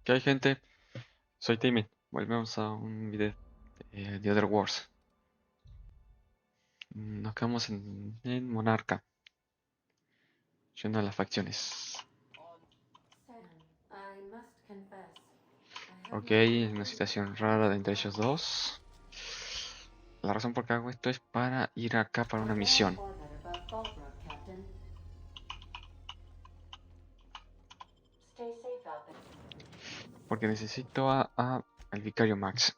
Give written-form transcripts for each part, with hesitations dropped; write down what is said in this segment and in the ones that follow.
¿Qué hay, gente? Soy Timmy. Volvemos a un video de The Other Wars. Nos quedamos en monarca, yendo a las facciones. Ok, es una situación rara entre ellos dos. La razón por qué hago esto es para ir acá para una misión. Porque necesito al vicario Max.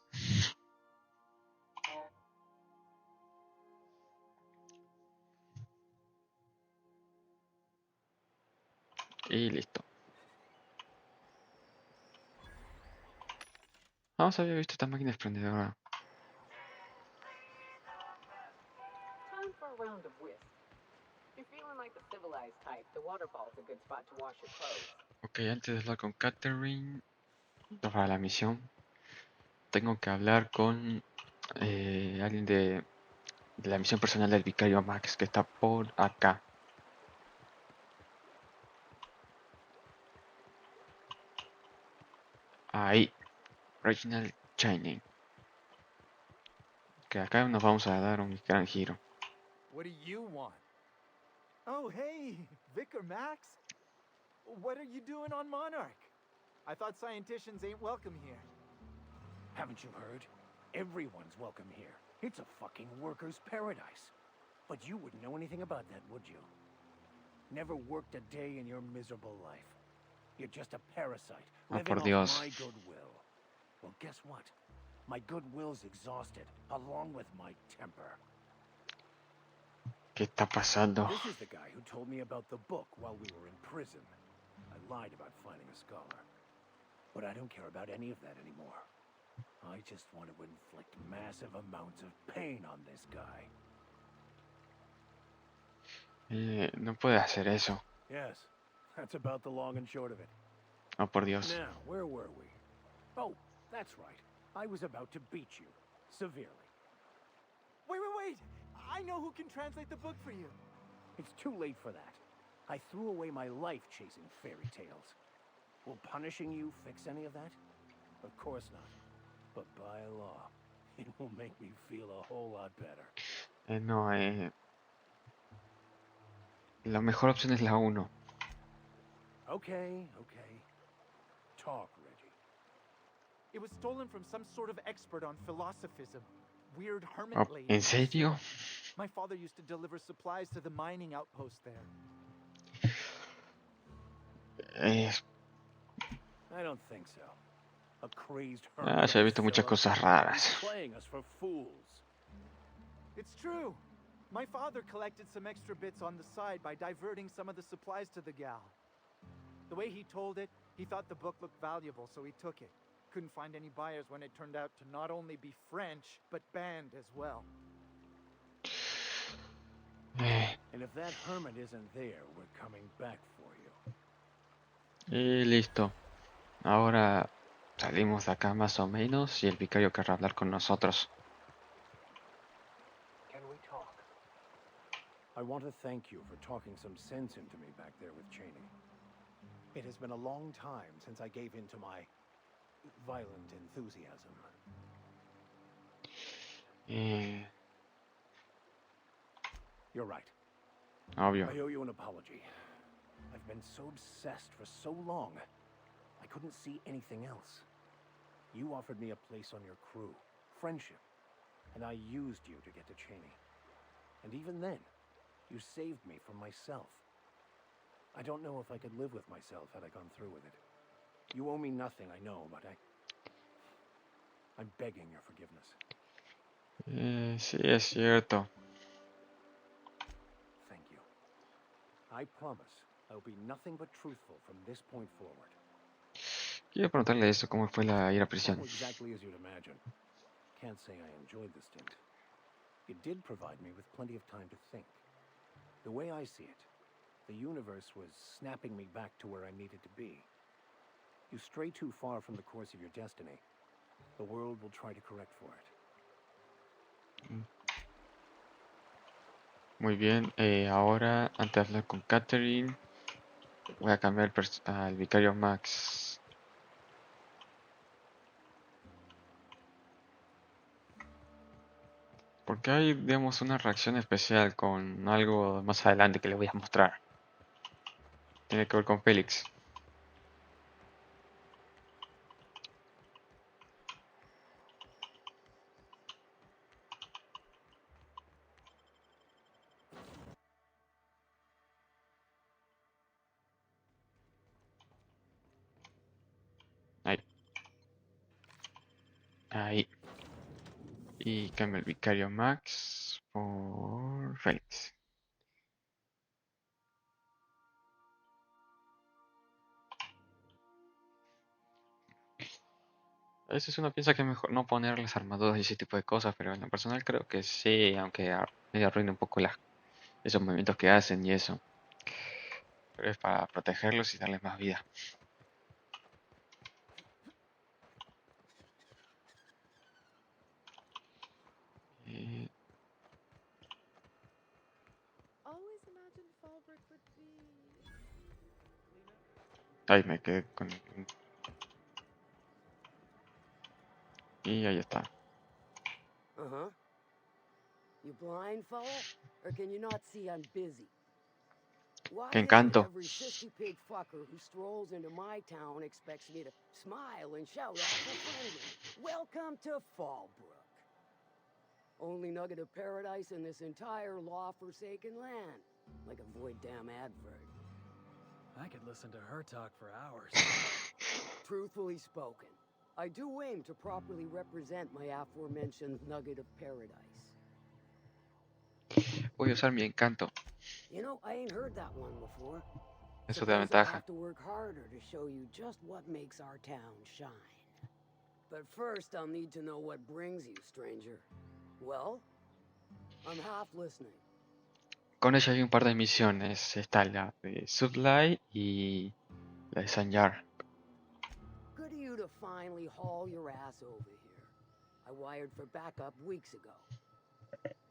Y listo. Vamos a había visto esta máquina expendedora. Ok, antes de hablar con Catherine para la misión, tengo que hablar con alguien de la misión personal del vicario Max, que está por acá. Ahí, Original Shining. Que acá nos vamos a dar un gran giro. What do you want? Oh, hey, Vicar Max. What are you doing on Monarch? I thought scienticians ain't welcome here. Haven't you heard? Everyone's welcome here. It's a fucking worker's paradise. But you wouldn't know anything about that, would you? Never worked a day in your miserable life. You're just a parasite, living por off Dios. my goodwill. Well, guess what? My goodwill's exhausted, along with my temper. ¿Qué está pasando? This is the guy who told me about the book while we were in prison. I lied about finding a scholar. But I don't care about any of that anymore. I just want to inflict massive amounts of pain on this guy. No puede hacer eso. Yes, that's about the long and short of it. Oh, por Dios. Now, where were we? Oh, that's right. I was about to beat you. Severely. Wait. I know who can translate the book for you. It's too late for that. I threw away my life chasing fairy tales. Will punishing you fix any of that? Of course not. But by law, it will make me feel a whole lot better. No, la mejor opción es la 1. Okay. Talk, Reggie. It was stolen from some sort of expert on philosophism. Weird hermit Oh, lady. ¿en serio? My father used to deliver supplies to the mining outpost there. I don't think so. A crazed hermit. Ya he visto muchas cosas raras. Playing us for fools. It's true. My father collected some extra bits on the side by diverting some of the supplies to the gal. The way he told it, he thought the book looked valuable, so he took it. Couldn't find any buyers when it turned out to not only be French, but banned as well. And if that hermit isn't there, we're coming back for you. Y listo. Ahora salimos de acá más o menos y el vicario querrá hablar con nosotros. Can we talk? I want to thank you for talking some sense into me back there with Cheney. It has been a long time since I gave in to my violent enthusiasm. You're right. Obvio. I owe you an apology. I've been so obsessed for so long, I couldn't see anything else. You offered me a place on your crew, friendship, and I used you to get to Cheney. And even then, you saved me from myself. I don't know if I could live with myself had I gone through with it. You owe me nothing, I know, but I'm begging your forgiveness. Sí, es cierto. Thank you. I promise I'll be nothing but truthful from this point forward. Quiero preguntarle eso, ¿cómo fue la ir a prisión? Not exactly as you'd imagine. Can't say I enjoyed the stint. It did provide me with plenty of time to think. The way I see it, the universe was snapping me back to where I needed to be. You stray too far from the course of your destiny, the world will try to correct for it. Muy bien, ahora antes de hablar con Catherine, voy a cambiar al vicario Max. Porque hay, digamos, una reacción especial con algo más adelante que les voy a mostrar. Tiene que ver con Félix. Ahí. Ahí. Y cambio el vicario Max por Félix. A veces uno piensa que es mejor no poner las armaduras y ese tipo de cosas, pero en lo personal creo que sí, aunque medio arruine un poco esos movimientos que hacen y eso. Pero es para protegerlos y darles más vida. Eh, Always imagined Fallbrook would be. ahí me quedé con... Y ahí está. Uh-huh. You blind, fella? Or can you not see I'm busy? Why ¡Qué is it encanto! every sissy pig fucker who strolls into my town expects me to smile and shout awful friendly? Welcome to Fallbrook. Only nugget of paradise in this entire law-forsaken land. Like a void damn advert. I could listen to her talk for hours. Truthfully spoken, I do aim to properly represent my aforementioned nugget of paradise. Voy a usar mi encanto. You know, I ain't heard that one before. Eso te da Suppose I'll ventaja. have to work harder to show you just what makes our town shine. But first, I'll need to know what brings you, stranger. Well, I'm half listening. Con ella hay un par de misiones. Está la de Sublime y la de Sanyar. Good of you to finally haul your ass over here. I wired for backup weeks ago.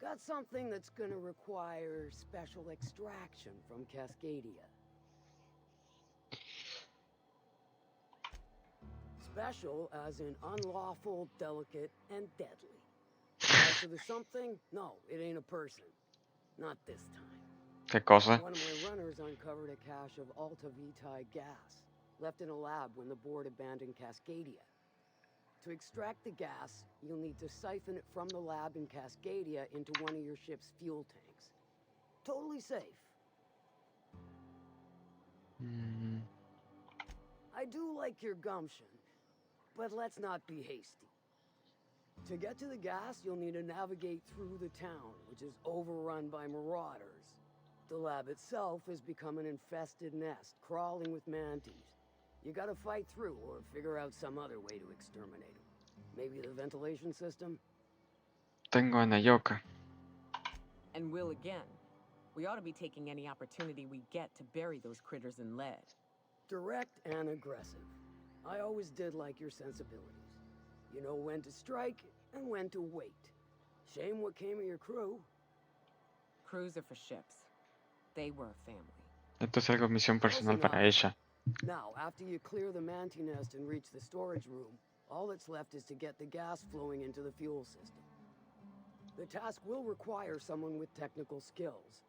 Got something that's gonna require special extraction from Cascadia. Special as in unlawful, delicate, and deadly. As to the something, no, it ain't a person. Not this time. ¿Qué cosa? One of my runners uncovered a cache of Alta Vitae gas, left in a lab when the board abandoned Cascadia. To extract the gas, you'll need to siphon it from the lab in Cascadia into one of your ship's fuel tanks. Totally safe. Mm, I do like your gumption, but let's not be hasty. To get to the gas, you'll need to navigate through the town, which is overrun by marauders. The lab itself has become an infested nest, crawling with mantis. You gotta fight through or figure out some other way to exterminate them. Maybe the ventilation system? tengo a Nayoka. And will again. We ought to be taking any opportunity we get to bury those critters in lead. Direct and aggressive. I always did like your sensibilities. You know when to strike and when to wait. Shame what came of your crew. Crews are for ships. They were a family. Esto es algo misión personal para ella. Now, after you clear the mantis nest and reach the storage room, all that's left is to get the gas flowing into the fuel system. The task will require someone with technical skills.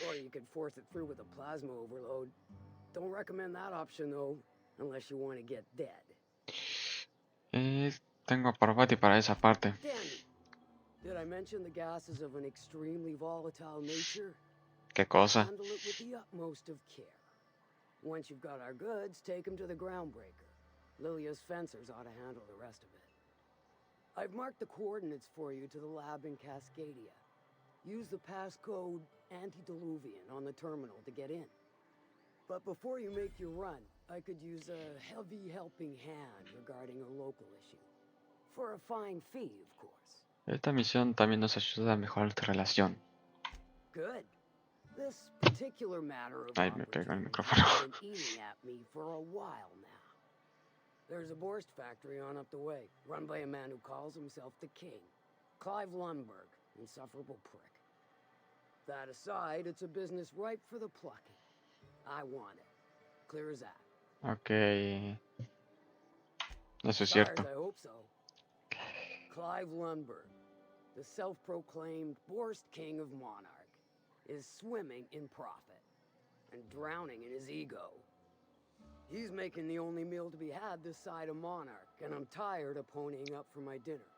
Or you could force it through with a plasma overload. Don't recommend that option, though, unless you want to get dead. Tengo a Parvati para esa parte. Dandy. Did I mention the gas is of an extremely volatile nature? ¿Qué cosa? Handle it with the utmost of care. Once you've got our goods, take them to the groundbreaker. Lilia's fencers ought to handle the rest of it. I've marked the coordinates for you to the lab in Cascadia. Use the passcode Antediluvian on the terminal to get in. But before you make your run, I could use a heavy helping hand regarding a local issue. For a fine fee, of course. Esta misión también nos ayuda a mejorar nuestra relación. Good. This particular matter of Ay, me pegó el opportunity micrófono. has been eating at me for a while now. There's a Borst factory on up the way, run by a man who calls himself the King. Clive Lundberg, insufferable prick. That aside, it's a business ripe for the plucking. I want it. Clear as that. Ok. Eso es Stars, cierto. I hope so. Clive Lundberg, the self-proclaimed Borst King of Monarch, is swimming in profit and drowning in his ego. He's making the only meal to be had this side of Monarch, and I'm tired of ponying up for my dinner.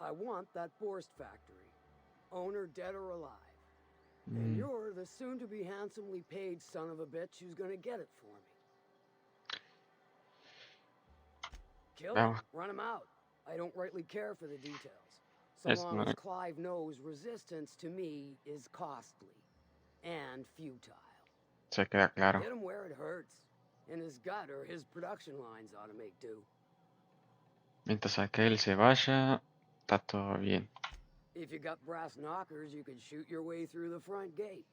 I want that Borst factory, owner dead or alive. And you're the soon-to-be handsomely paid son of a bitch who's gonna get it for me. Kill him, Vamos, run him out. I don't rightly care for the details. So es, long as Clive knows resistance to me is costly and futile. se queda claro. Hit him where it hurts. In his gut or his production lines ought to make do. Mientras a que él se vaya, está todo bien. If you got brass knockers, you can shoot your way through the front gate.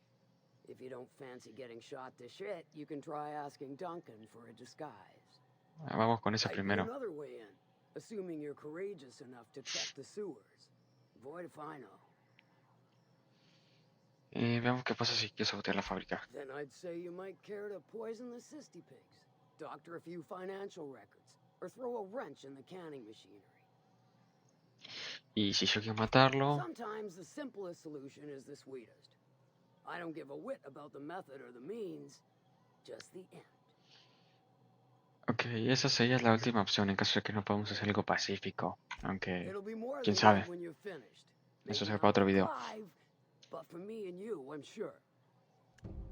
If you don't fancy getting shot to shit, you can try asking Duncan for a disguise. Vamos con esa Might be primero. another way in, assuming you're courageous enough to check the sewers. Void if I know. Veamos qué pasa si quiero sabotear la fábrica. Then I'd say you might care to poison the cysty pigs, doctor a few financial records, or throw a wrench in the canning machinery. Y si yo quiero matarlo, Sometimes the simplest solution is the sweetest. I don't give a whit about the method or the means, just the end. ok, esa sería la última opción en caso de que no podamos hacer algo pacífico. Aunque, It'll be more quién than sabe. that when you're finished. Eso Maybe será not para otro for video. Clive, but for me and you, I'm sure.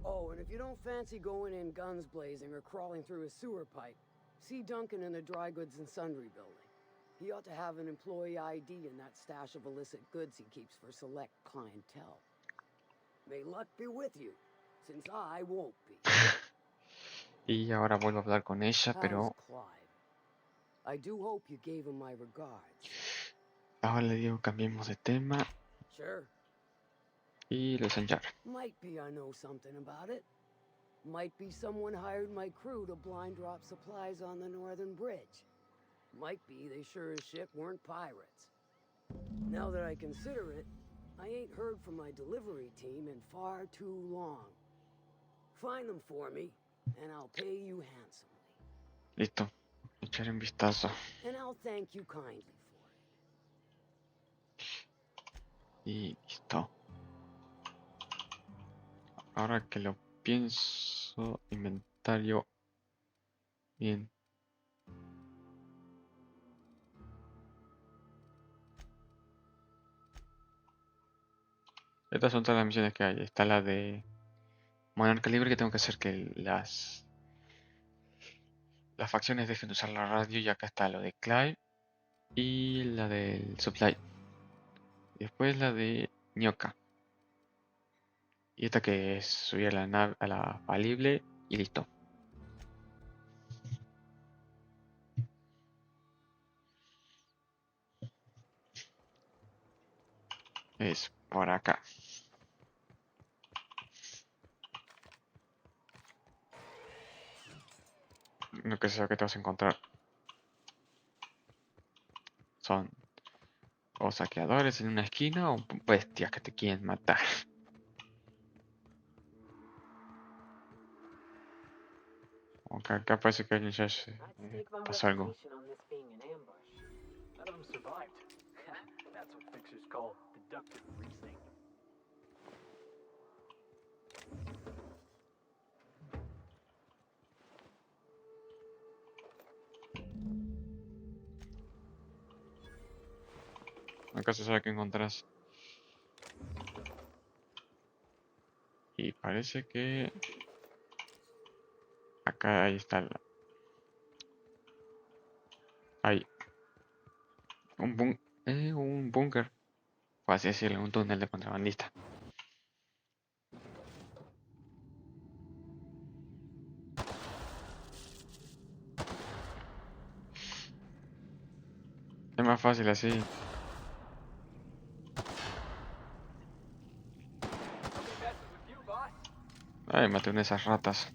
Oh, and if you don't fancy going in guns blazing or crawling through a sewer pipe, see Duncan in the dry goods and sundry building. He ought to have an employee ID in that stash of illicit goods he keeps for select clientele. May luck be with you, since I won't be. Y ahora vuelvo a hablar con ella, How's pero Clive? I do hope you gave him my regards. ahora le digo cambiemos de tema Sure. y lo enseñar. Might be I know something about it. Might be someone hired my crew to blind drop supplies on the northern bridge. Might be they sure as shit weren't pirates. Now that I consider it, I ain't heard from my delivery team in far too long. Find them for me, and I'll pay you handsomely. Listo, echaré un vistazo. And I'll thank you kindly for it. Y listo. Ahora que lo pienso, inventario. Bien. Estas son todas las misiones que hay. Está la de monarca libre, que tengo que hacer que las facciones dejen de usar la radio. Y acá está lo de Clive y la del supply. Después la de Ñoca. Y esta que es subir a la nave, a la falible y listo. Es por acá. Lo que sea que te vas a encontrar son o saqueadores en una esquina o bestias que te quieren matar. Aunque acá parece que alguien ya pasó algo. None of them survived. That's what fixers call deductive reasoning. Acá se sabe que encontrás. Y parece que acá ahí está hay un búnker, por así decirlo, un túnel de contrabandista. Es más fácil así. Ay, maté una de esas ratas.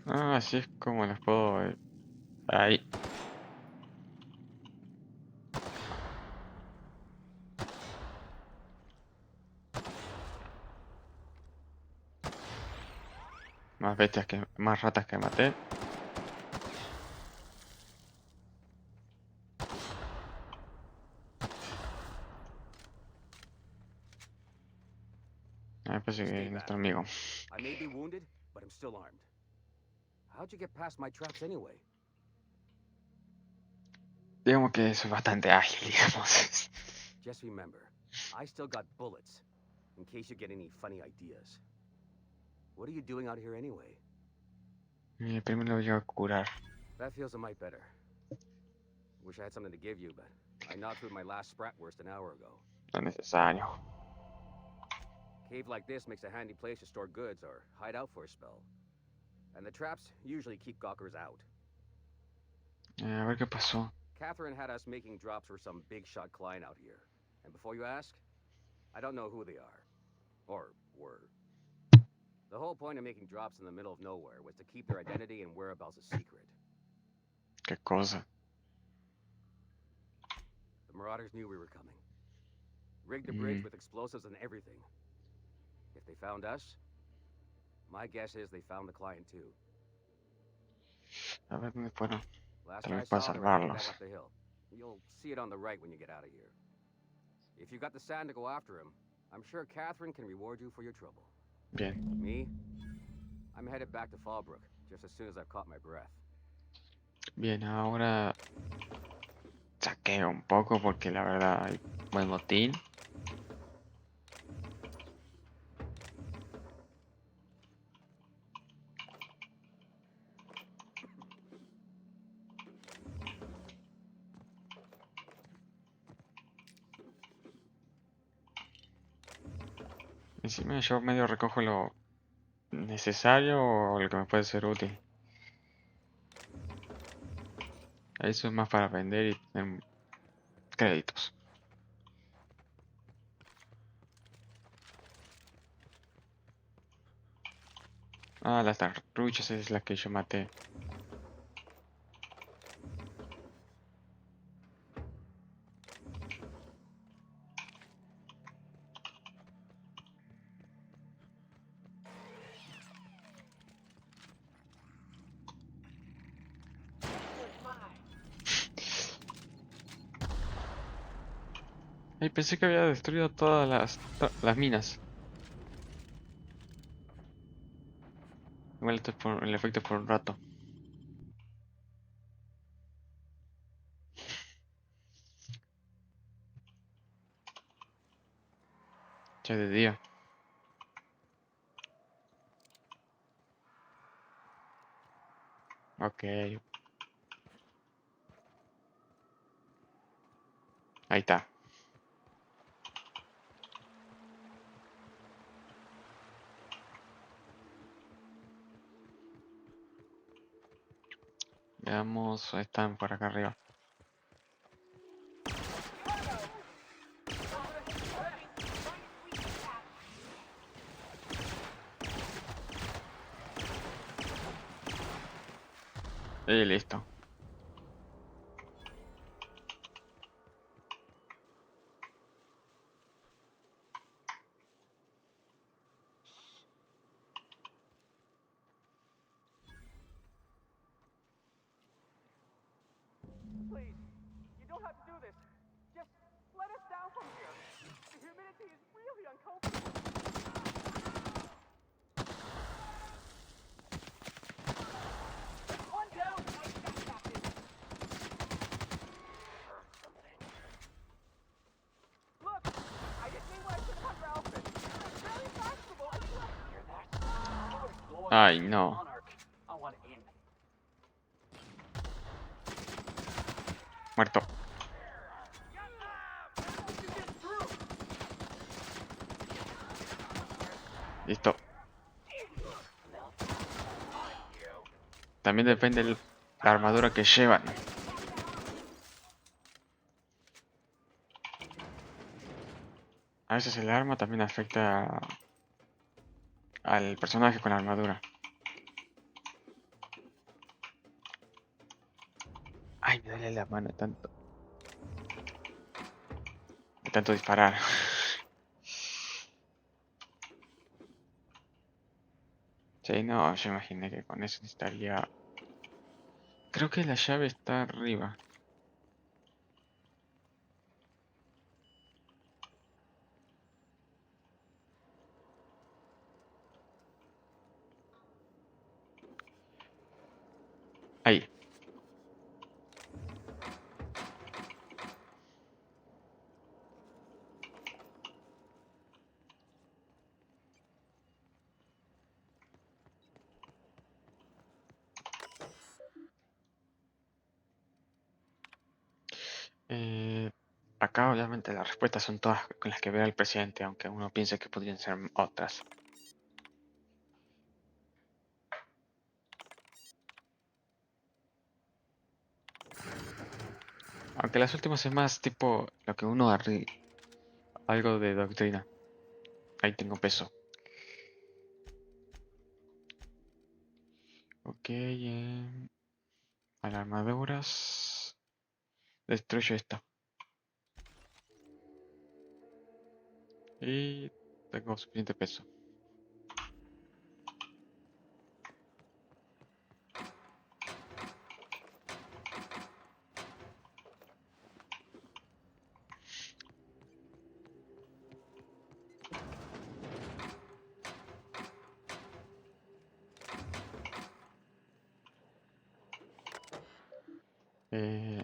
Ah, así es como las puedo... ahí. Más bestias que... Más ratas que maté. Me parece que es nuestro amigo. I may be wounded, but I'm still armed. How'd you get past my traps anyway? Digamos que eso es bastante ágil, digamos. Just remember, I still got bullets, in case you get any funny ideas. What are you doing out here anyway? Primero lo voy a curar. That feels a mite better. Wish I had something to give you, but I knocked through my last Spratwurst an hour ago. No es necesario. Cave like this makes a handy place to store goods or hide out for a spell. And the traps usually keep gawkers out. A ver qué pasó. Catherine had us making drops for some big shot client out here. And before you ask, I don't know who they are. Or were. The whole point of making drops in the middle of nowhere was to keep their identity and whereabouts a secret. Qué cosa. The Marauders knew we were coming. Rigged the bridge with explosives and everything. If they found us, my guess is they found the client too. A ver dónde fueron. Last Tal I vez para saw, they were heading salvarlos. back up the hill. You'll see it on the right when you get out of here. If you got the sand to go after him, I'm sure Catherine can reward you for your trouble. Bien. Me? I'm headed back to Fallbrook just as soon as I've caught my breath. Bien, ahora saqueo un poco porque la verdad hay buen botín. Encima yo medio recojo lo necesario o lo que me puede ser útil. Eso es más para vender y tener créditos. Ah, las tarruchas es la que yo maté. Ay, pensé que había destruido todas las minas. Igual esto es por el efecto por un rato. Ya de día. Ok. Ahí está. Veamos, están por acá arriba. Y listo. Please, you don't have to do this. Just let us down from here. The humidity is really uncomfortable. One down! Look! I didn't mean what I said about your outfit. It's really fashionable. I didn't like to hear that. Ay, no. Monarch. I want in. Muerto. Listo. También depende la armadura que llevan. A veces el arma también afecta al personaje con la armadura. Ay, me duele la mano de tanto disparar. Sí, no, yo imaginé que con eso necesitaría... Creo que la llave está arriba. Ahí. Eh, Acá obviamente las respuestas son todas con las que verá el presidente, aunque uno piense que podrían ser otras. Aunque las últimas es más tipo lo que uno algo de doctrina. Ahí tengo peso. Ok, armaduras. Destruyo esta. Y tengo suficiente peso. Eh,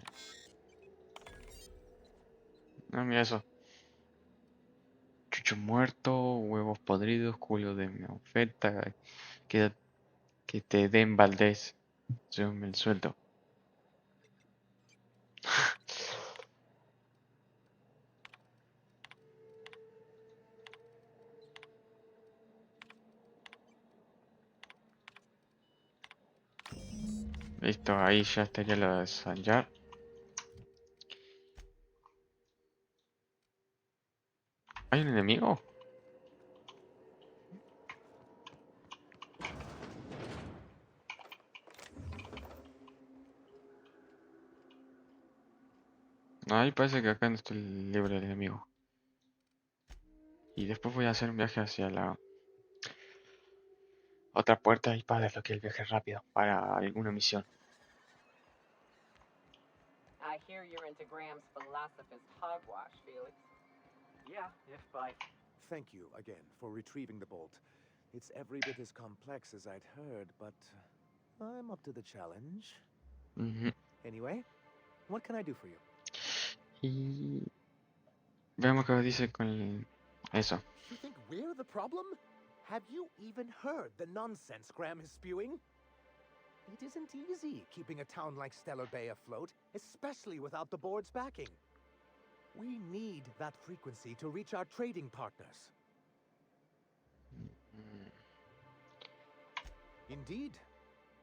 no, mira eso. Chucho muerto, huevos podridos, culo de mi oferta. Que, que te den Valdés. Súbeme el sueldo. Listo, ahí ya estaría lo de salvar. ¿Hay un enemigo? No, ahí parece que acá no estoy libre del enemigo. Y después voy a hacer un viaje hacia la otra puerta y para desbloquear el viaje rápido para alguna misión. I hear you're into Graham's philosopher's hogwash, Felix. Yeah, if by... Thank you again for retrieving the bolt. It's every bit as complex as I'd heard, but I'm up to the challenge. Ujú. Anyway, what can I do for you? Y veamos qué dice con eso. You think we're the problem? Have you even heard the nonsense Graham is spewing? It isn't easy keeping a town like Stellar Bay afloat, especially without the board's backing. We need that frequency to reach our trading partners. Indeed.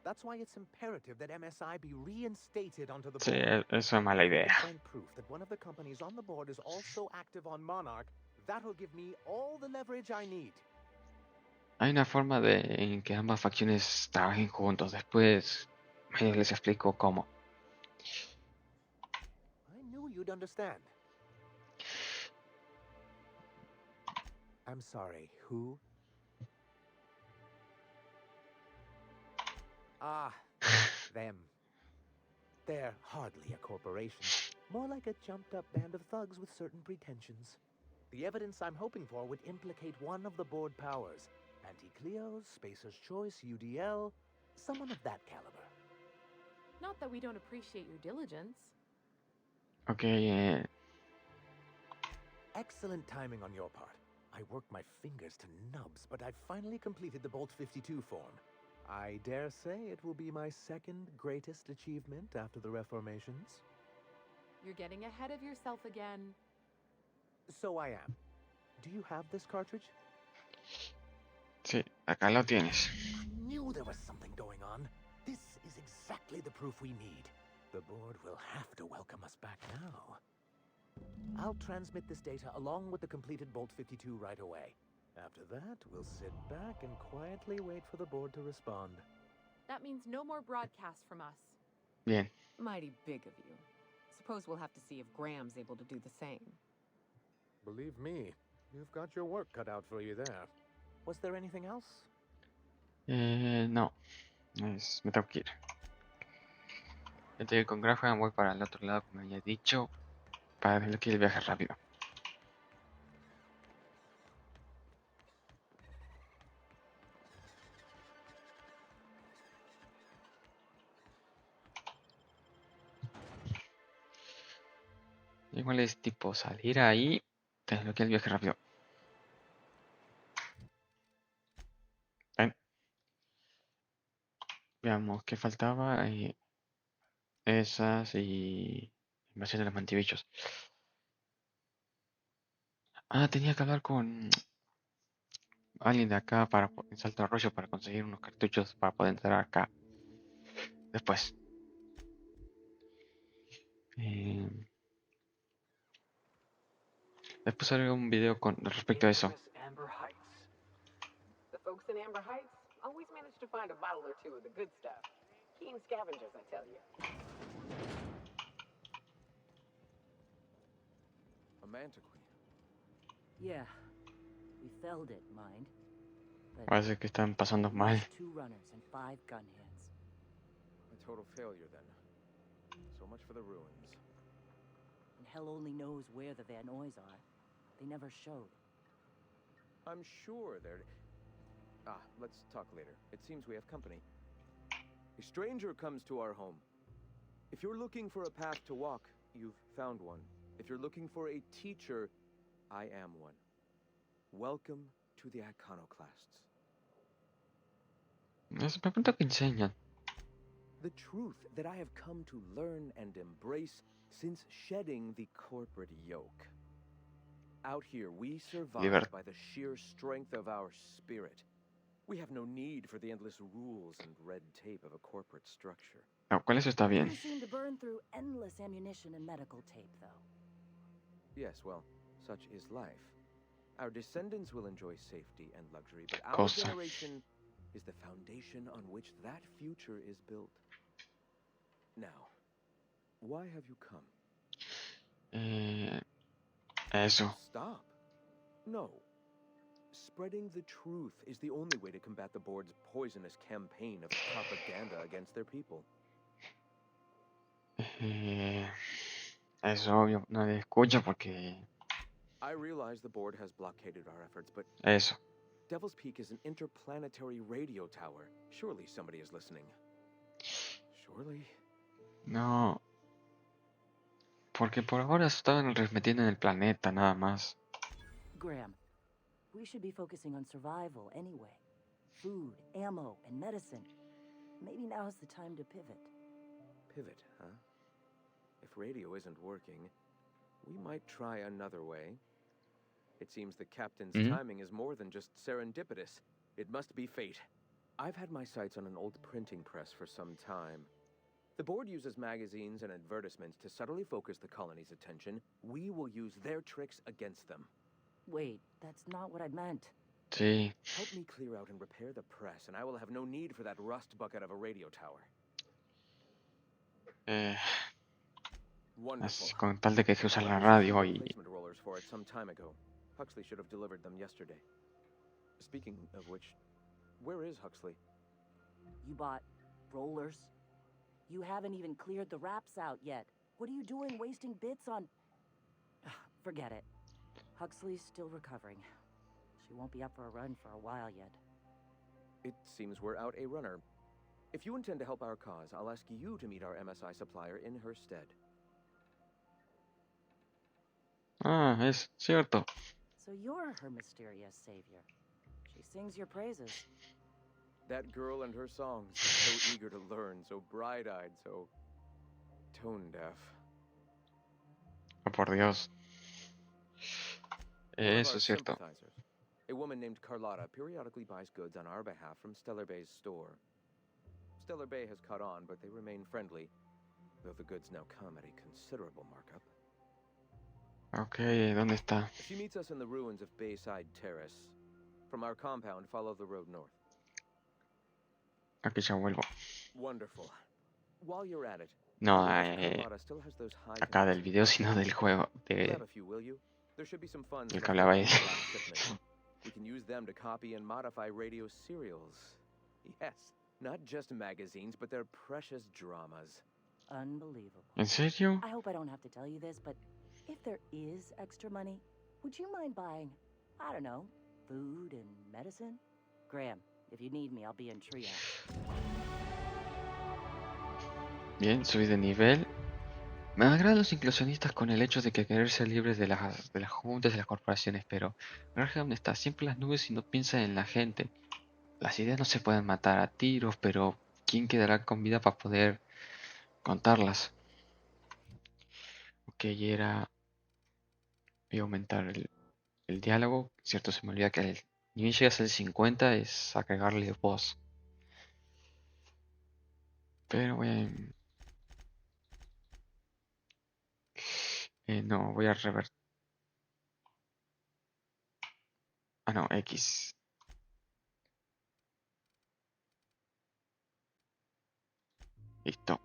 That's why it's imperative that MSI be reinstated onto the Sí, board. eso es mala If I idea. can find proof that one of the companies on the board is also active on Monarch, that'll give me all the leverage I need. Hay una forma de en que ambas facciones trabajen juntos. Después les explico cómo. I knew you'd understand. I'm sorry, who? Ah, them. They're hardly a corporation. More like a jumped-up band of thugs with certain pretensions. The evidence I'm hoping for would implicate one of the board powers. Anti-Cleos, Spacer's Choice, UDL, someone of that caliber. Not that we don't appreciate your diligence. Ok, Excellent timing on your part. I worked my fingers to nubs, but I've finally completed the Bolt 52 form. I dare say it will be my second greatest achievement after the Reformations. You're getting ahead of yourself again. So I am. Do you have this cartridge? sí, acá lo tienes. I knew there was something going on. This is exactly the proof we need. The board will have to welcome us back now. I'll transmit this data along with the completed Bolt 52 right away. After that, we'll sit back and quietly wait for the board to respond. That means no more broadcasts from us. Bien. Mighty big of you. Suppose we'll have to see if Graham's able to do the same. Believe me, you've got your work cut out for you there. Was there anything else? No, me tengo que ir. Antes de ir con Graham, voy para el otro lado, como había dicho, para desbloquear el viaje rápido. Igual es tipo salir ahí, desbloquear el viaje rápido. Ven, veamos qué faltaba. Esas y invasión de los mantibichos. Ah, tenía que hablar con alguien de acá para en Salto Arroyo para conseguir unos cartuchos para poder entrar acá. Después. Eh, después haré un video con respecto a eso. The folks in Amber Heights always manage to find a bottle or two of the good stuff. Keen scavengers, I tell you. A mantiquine. Yeah. We felled it, mind. But Parece que están pasando we mal. lost 2 runners and 5 gun hands. A total failure, then. So much for the ruins. And hell only knows where the Van Noys are. They never showed. I'm sure they're... let's talk later. It seems we have company. A stranger comes to our home. If you're looking for a path to walk, you've found one. If you're looking for a teacher, I am one. Welcome to the Iconoclasts. Me pregunto qué enseñan. The truth that I have come to learn and embrace since shedding the corporate yoke. Out here, we survive Líder. by the sheer strength of our spirit. We have no need for the endless rules and red tape of a corporate structure. No, ¿cuál eso está bien? You seem to burn through endless ammunition and medical tape, though. Yes, well, such is life. Our descendants will enjoy safety and luxury, but our Cosa. generation is the foundation on which that future is built. Now, why have you come? Eso. Stop. No. Spreading the truth is the only way to combat the board's poisonous campaign of propaganda against their people. Es obvio, no le escucho porque I realize the board has blockaded our efforts, but eso. Devil's Peak is an interplanetary radio tower. Surely somebody is listening. Surely? No. Porque por ahora se estaban metiendo en el planeta nada más. Graham, we should be focusing on survival anyway. Food, ammo, and medicine. Maybe now's the time to pivot. Pivot, huh? If radio isn't working, we might try another way. It seems the captain's timing is more than just serendipitous. It must be fate. I've had my sights on an old printing press for some time. The board uses magazines and advertisements to subtly focus the colony's attention. We will use their tricks against them. Wait, that's not what I meant. Sí. Help me clear out and repair the press, and I will have no need for that rust bucket of a radio tower. Wonderful. Con tal de que se usa la radio y... Replacement rollers for it some time ago. Huxley should have delivered them yesterday. Speaking of which, where is Huxley? You bought rollers? You haven't even cleared the wraps out yet. What are you doing wasting bits on... Forget it. Huxley's still recovering. She won't be up for a run for a while yet. It seems we're out a runner. If you intend to help our cause, I'll ask you to meet our MSI supplier in her stead. Ah, es cierto. So you're her mysterious savior. She sings your praises. That girl and her songs, so eager to learn, so bright-eyed, so tone-deaf. Oh, por Dios. One of Eso our es cierto. sympathizers, a woman named Carlotta, periodically buys goods on our behalf from Stellar Bay's store. Stellar Bay has caught on, but they remain friendly, though the goods now come at a considerable markup. Ok, ¿dónde está? She meets us in the ruins of Bayside Terrace. From our compound, follow the road north. Aquí ya vuelvo. Wonderful. While you're at it, No, Carlotta still has those high acá del video, sino del juego. grab a few, will you? There should be some funds El left que hablaba ahí. over from the last shipment. We can use them to copy and modify radio serials. Yes, not just magazines, but their precious dramas. Unbelievable. ¿En serio? I hope I don't have to tell you this, but if there is extra money, would you mind buying, I don't know, food and medicine? Graham, if you need me, I'll be in triage. Bien, subí de nivel. Me agradan los inclusionistas con el hecho de que querer ser libres de las juntas y las corporaciones, pero Graham está siempre en las nubes y no piensa en la gente. Las ideas no se pueden matar a tiros, pero ¿quién quedará con vida para poder contarlas? Ok, voy a aumentar el diálogo. Cierto, se me olvida que ni bien llegas al 50 es agregarle voz. Pero voy a... no, voy a revertir. Ah, no, X. Listo.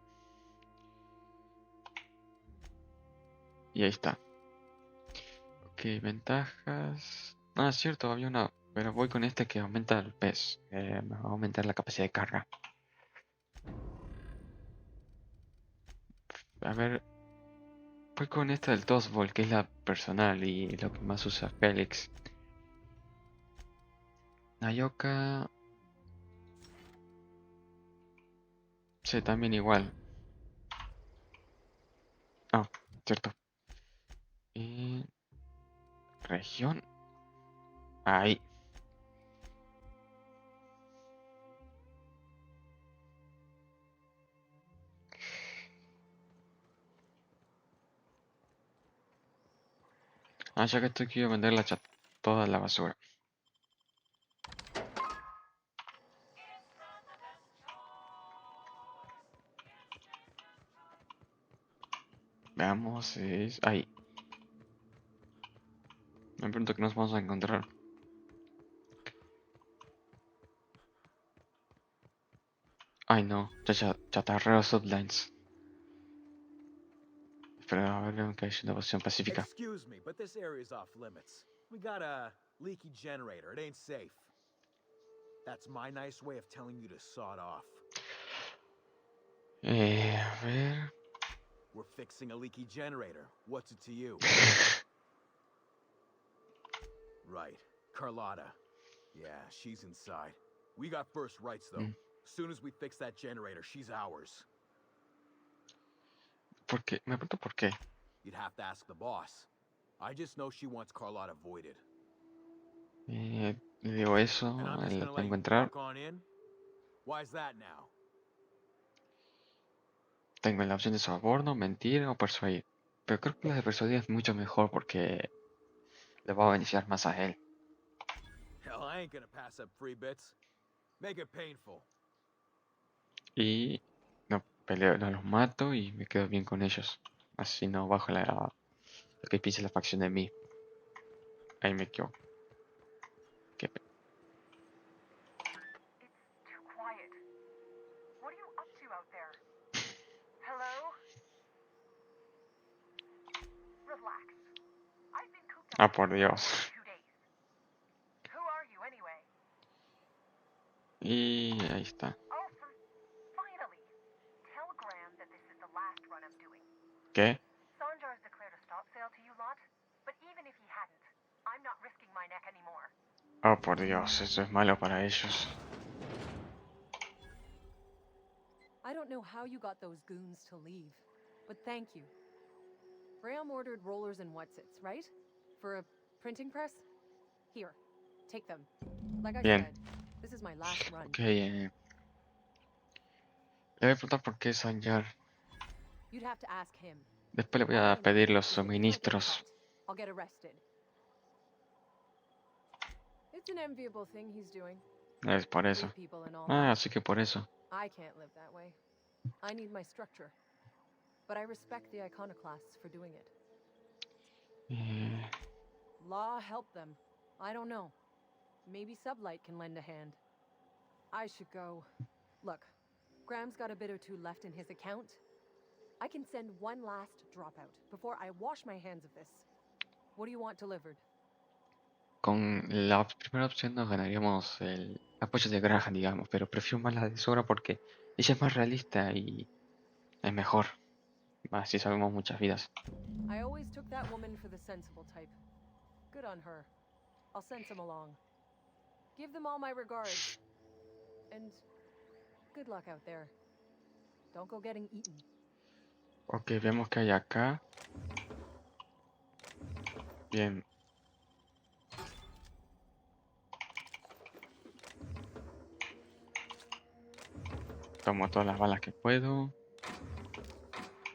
Y ahí está. Ok, ventajas. Ah, cierto, había una. Pero voy con este que aumenta el peso. Me va a aumentar la capacidad de carga. A ver, voy con esta del 2 volt, que es la personal y lo que más usa Félix. Nayoka. Sí, también igual. Ah, cierto. Y. Región. Ahí. Ah, ya que estoy aquí, voy a vender toda la basura. Veamos, es ahí. Me pregunto que nos vamos a encontrar. Ay, no, chatarrero sublines. Pero a ver que hay una opción pacífica. Excuse me, but this area's off limits. We got a leaky generator. It ain't safe. That's my nice way of telling you to sod off. A ver. We're fixing a leaky generator. What's it to you? Right. Carlotta. Yeah, she's inside. We got first rights, though. As soon as we fix that generator, she's ours. ¿Por qué? Me pregunto por qué. You'd have to ask the boss. I just know she wants Carlotta voided. Le digo eso, And I'm just la gonna let tengo you entrar. walk on in? Why's that now? Tengo la opción de soborno, mentir o persuadir. Pero creo que la de persuadir es mucho mejor porque le va a beneficiar más a él. Hell, I ain't gonna pass up free bits. Make it painful. Y no peleo, no los mato y me quedo bien con ellos. Así no bajo lo que piense la facción de mí. Ahí me equivoco. Qué pe- It's too quiet. What are you up to out there? Hello? Relax. I've been cooped up Ah, in por this Dios. for 2 days. Who are you anyway? Y ahí está. Oh, finally. Tell Graham that this is the last run I'm doing. ¿Qué? Sanjar's declared a stop sale to you lot, but even if he hadn't, I'm not risking my neck anymore. Oh, por Dios, eso es malo para ellos. I don't know how you got those goons to leave, but thank you. Graham ordered rollers and whatsits, right? For a printing press? Here, take them. Like I Bien. said, this is my last run. Ok, le voy a preguntar por qué Sanjar. You'd have to ask him. Después le voy All I a know pedir los is that if I get suministros. caught, I'll get arrested. It's an enviable thing he's doing. Es por Free eso. people and all Ah, that. así que por eso. I can't live that way. I need my structure. But I respect the Iconoclasts for doing it. Law help them. I don't know. Maybe Sublight can lend a hand. I should go. Look, Graham's got a bit or two left in his account. I can send one last dropout before I wash my hands of this. What do you want delivered? Con la primera opción nos ganaríamos el apoyo de Graham, digamos, pero prefiero más la de Sora porque ella es más realista y es mejor. Así salvamos muchas vidas. I always took that woman for the sensible type. Good on her. I'll send some along. Give them all my regards. And good luck out there. Don't go getting eaten. Ok, vemos que hay acá. Bien. Tomo todas las balas que puedo.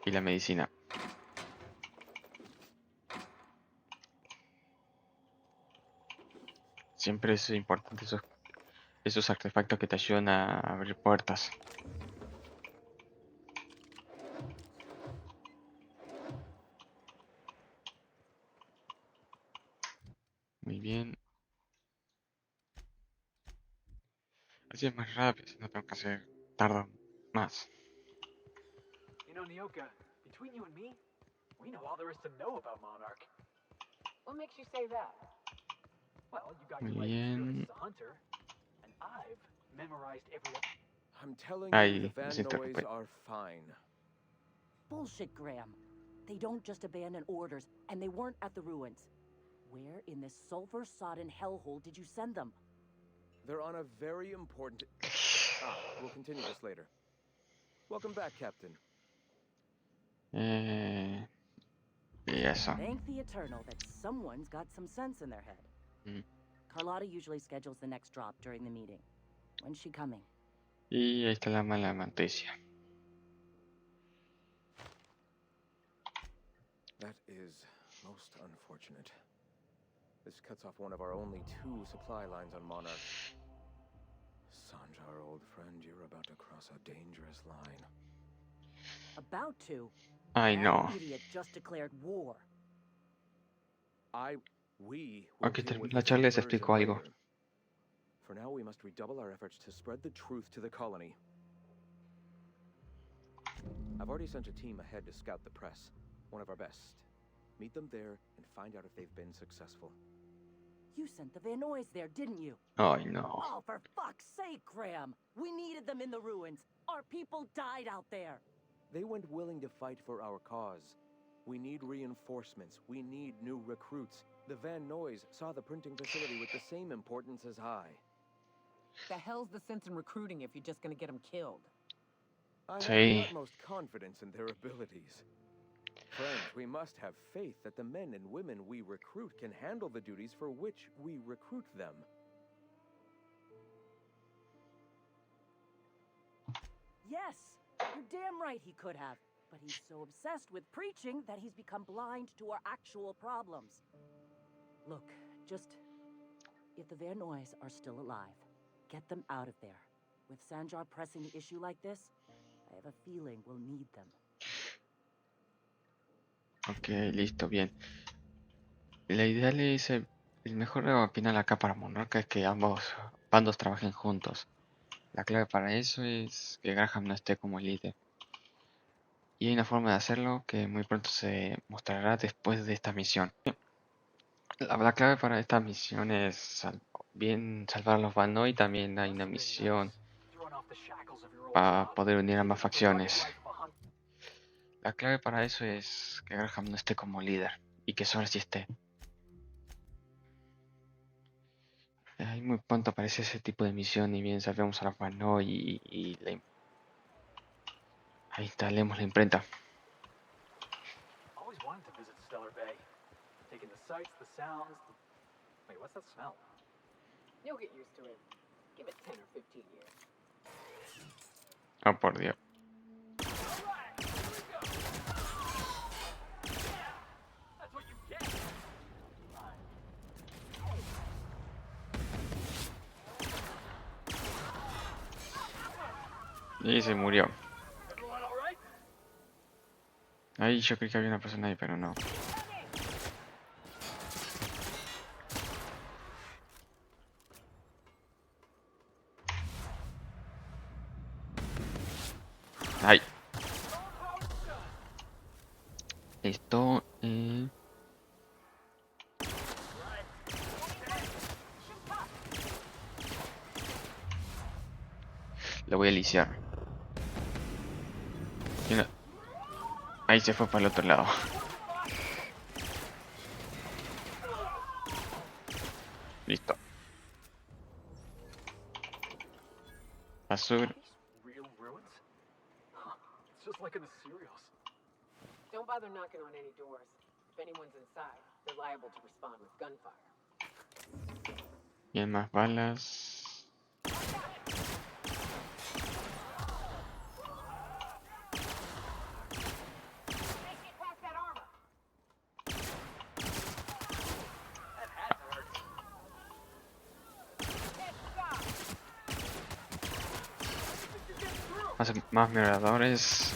Y la medicina. Siempre es importante esos artefactos que te ayudan a abrir puertas. Muy bien. Así es más rápido, si no tengo que hacer. Tarda más. You know, Nyoka, between you and me, we know all there is to know about Monarch. What makes you say that? Well, you got Muy your leg bien. experience as a hunter, and I've memorized every. I'm telling you, Ahí, the no Van se Noys preocupe. are fine. Bullshit, Graham. They don't just abandon orders, and they weren't at the ruins. Where in this sulfur-sodden hellhole did you send them? They're on a very important... we'll continue this later. Welcome back, Captain. Y eso. Thank the Eternal that someone's got some sense in their head. Mm. Carlotta usually schedules the next drop during the meeting. When's she coming? Y ahí está la mala noticia. That is most unfortunate. This cuts off one of our only 2 supply lines on Monarch. Sanjar, old friend, you're about to cross a dangerous line. About to? Ay, That no. idiot just declared war. We will Ok, deal with la his charla les subversion explico algo. later. For now, we must redouble our efforts to spread the truth to the colony. I've already sent a team ahead to scout the press, one of our best. Meet them there and find out if they've been successful. You sent the Van Noys there, didn't you? Ay, no. Oh, for fuck's sake, Graham! We needed them in the ruins. Our people died out there. They went willing to fight for our cause. We need reinforcements. We need new recruits. The Van Noys saw the printing facility with the same importance as I. The hell's the sense in recruiting if you're just gonna get them killed? I have Sí. the utmost confidence in their abilities. Friends, we must have faith that the men and women we recruit can handle the duties for which we recruit them. Yes, you're damn right he could have. But he's so obsessed with preaching that he's become blind to our actual problems. Look, just... if the Van Noys are still alive, get them out of there. With Sanjar pressing the issue like this, I have a feeling we'll need them. Ok, listo, bien. La ideal es el mejor final acá para Monarca es que ambos bandos trabajen juntos. La clave para eso es que Graham no esté como líder. Y hay una forma de hacerlo que muy pronto se mostrará después de esta misión. La clave para esta misión es bien salvar a los Vano y también hay una misión para poder unir a más facciones. La clave para eso es que Graham no esté como líder y que Sora sí esté. Ahí muy pronto aparece ese tipo de misión y bien salvemos a los Vano y ahí instalemos la imprenta. Always wanted to visit Stellar Bay. Taking the sights, the sounds. Wait, what's that smell? You'll get used to it. Give it 10 or 15 years. Oh, por Dios. That's what you get. Y se murió. Everyone all right? Ahí yo creí que había una persona ahí, pero no. Ahí. Esto. Le voy a lisiar. Mira, ahí se fue para el otro lado. Listo. Azul. Real ruins? Huh. It's just like in the serials. Don't bother knocking on any doors. If anyone's inside, they're liable to respond with gunfire. Bien, más balas. Más miradores.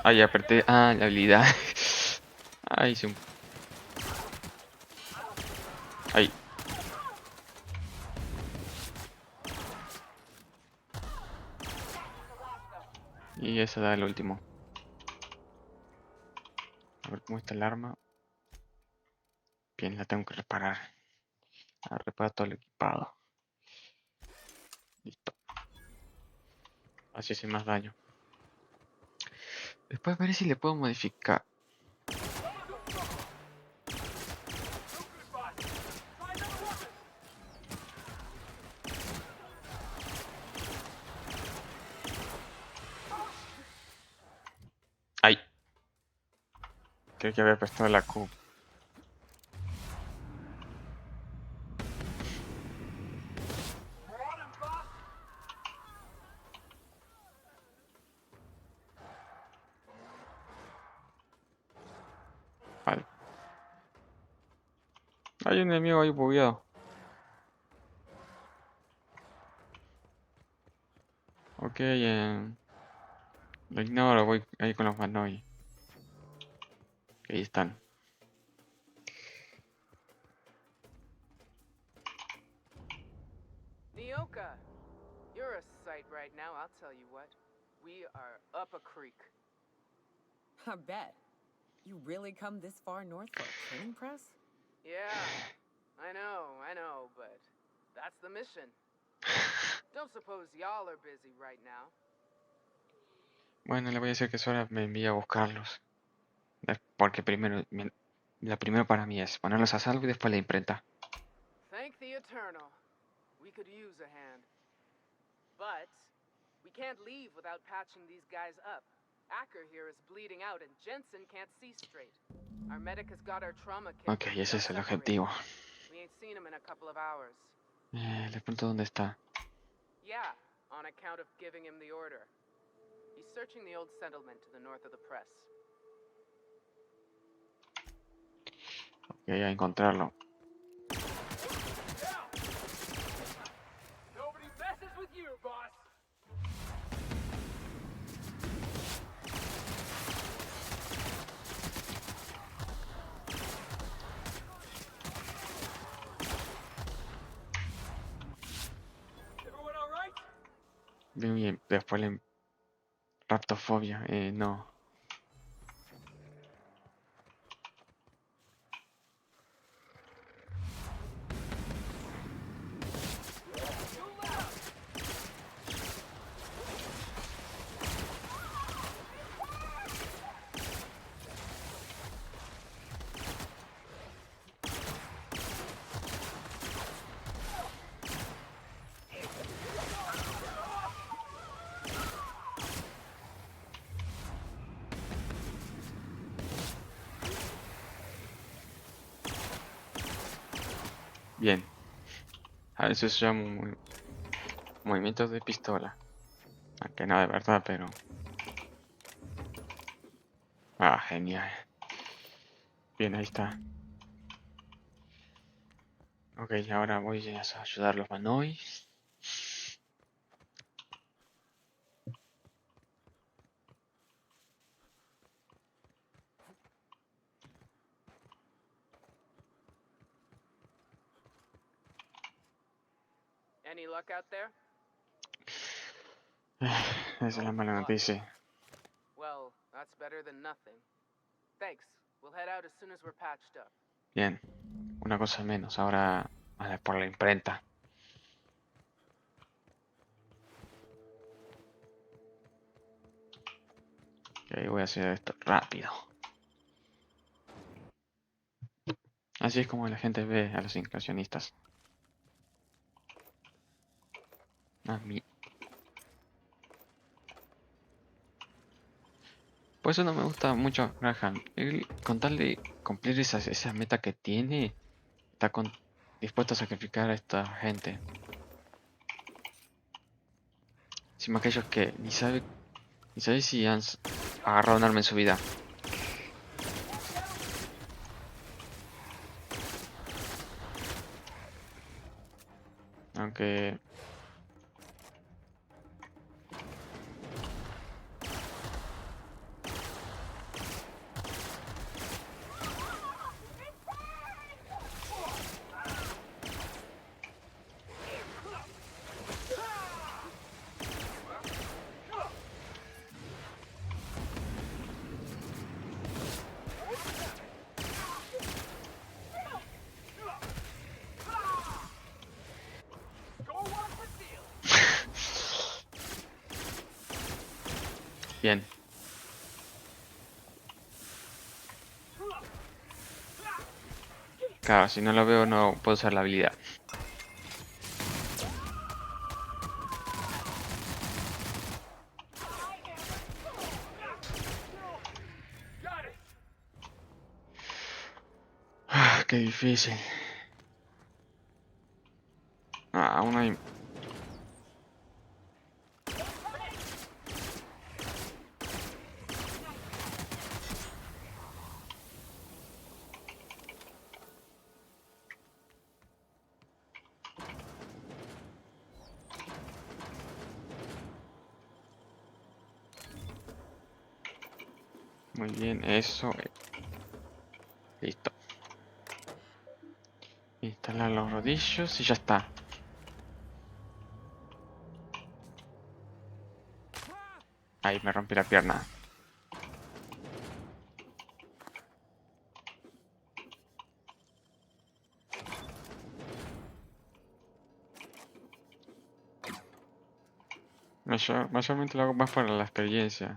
Ay, apreté. Ah, la habilidad. Ay, hice un... Ay. Y eso da el último. A ver cómo está el arma. Bien, la tengo que reparar. A reparar todo el equipado. Listo. Así hace más daño. Después veré si le puedo modificar. Ay. Creo que había puesto la Q. Vale. Hay un enemigo ahí bugueado. Ok, lo ignoro, voy ahí con los Manoi. Ahí están. Nyoka, you're a sight right now, I'll tell you what. We are up a creek. I bet. You really come this far north for a printing press? Yeah, I know, but that's the mission. Don't suppose y'all are busy right now. Bueno, le voy a decir que Sora me envía a buscarlos. Porque primero, la primero para mí es ponerlos a salvo y después la imprenta. Thank the Eternal. We could use a hand. But we can't leave without patching these guys up. Acker here is bleeding out and Jensen can't see straight. Our medic has got our trauma kit. Ok, ese es el objetivo. We ain't seen him in a couple of hours. Le pregunto dónde está. Yeah, on account of giving him the order. He's searching the old settlement to the north of the press. Ok, a encontrarlo. Nobody messes with you, boss! Everyone all right? Bien, bien. Después la raptofobia. No. Bien. A eso se llama movimientos de pistola. Aunque no de verdad, pero... Ah, genial. Bien, ahí está. Ok, ahora voy a ayudar a los Manoi. Any luck out there? Esa es la mala noticia. Well, that's better than nothing. Thanks. We'll head out as soon as we're patched up. Bien, una cosa menos. Ahora a por la imprenta. Ok, voy a hacer esto rápido. Así es como la gente ve a los inclusionistas. A mí. Por eso no me gusta mucho Graham. Él, con tal de cumplir esa meta que tiene, está dispuesto a sacrificar a esta gente. Encima aquellos que ni sabe si han agarrado un arma en su vida. Aunque... Bien. Claro, si no lo veo no puedo usar la habilidad. Ah, qué difícil. Ah, aún hay... Muy bien, eso. Listo. Instalar los rodillos y ya está. Ahí me rompí la pierna. Mayormente lo hago más para la experiencia.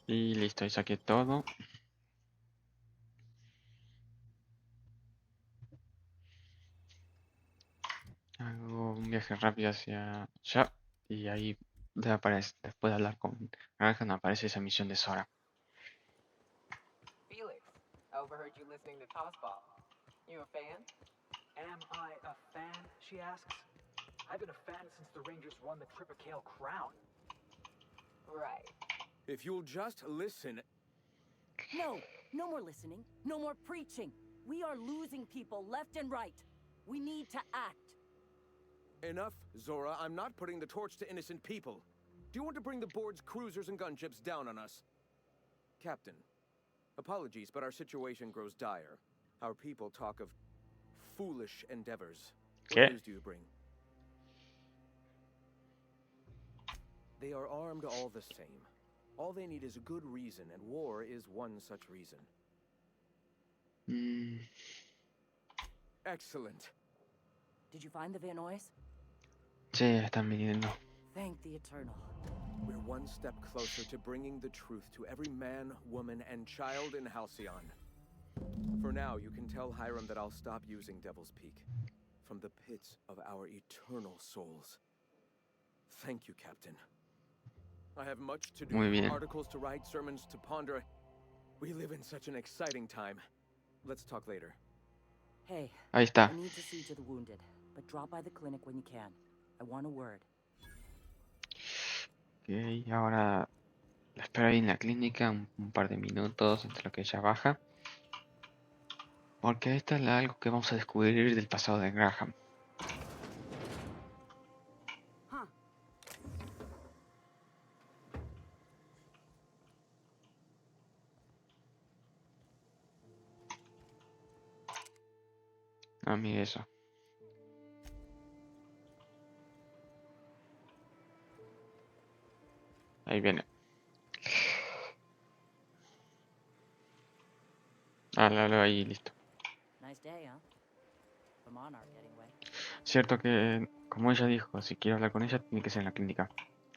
Y listo, ahí saqué todo. Hago un viaje rápido hacia allá. Y ahí después de hablar con Graham aparece esa misión de Sora. Felix, I overheard you listening to Tossball. You a fan? Am I a fan, she asks? I've been a fan since the Rangers won the Triple Crown. Right. If you'll just listen... No, no more listening, no more preaching. We are losing people left and right. We need to act. Enough, Zora. I'm not putting the torch to innocent people. Do you want to bring the board's cruisers and gunships down on us? Captain, apologies, but our situation grows dire. Our people talk of foolish endeavors. ¿Qué? What news do you bring? They are armed all the same. All they need is a good reason, and war is one such reason. Excellent. Did you find the Vanois? Sí, están viniendo. Thank the Eternal. We're one step closer to bringing the truth to every man, woman, and child in Halcyon. For now, you can tell Hiram that I'll stop using Devil's Peak. From the pits of our eternal souls. Thank you, Captain. I have much to do, Muy bien. articles to write, sermons to ponder. We live in such an exciting time. Let's talk later. Hey, Ahí está. I need to see to the wounded, but drop by the clinic when you can. I want a word. Ok, ahora la espero ahí en la clínica un par de minutos entre lo que ella baja. Porque esta es algo que vamos a descubrir del pasado de Graham. A mí eso. Ahí viene. Ah, ahí, listo. Nice day, huh? The monarch, anyway. Cierto que, como ella dijo, si quiero hablar con ella, tiene que ser en la clínica.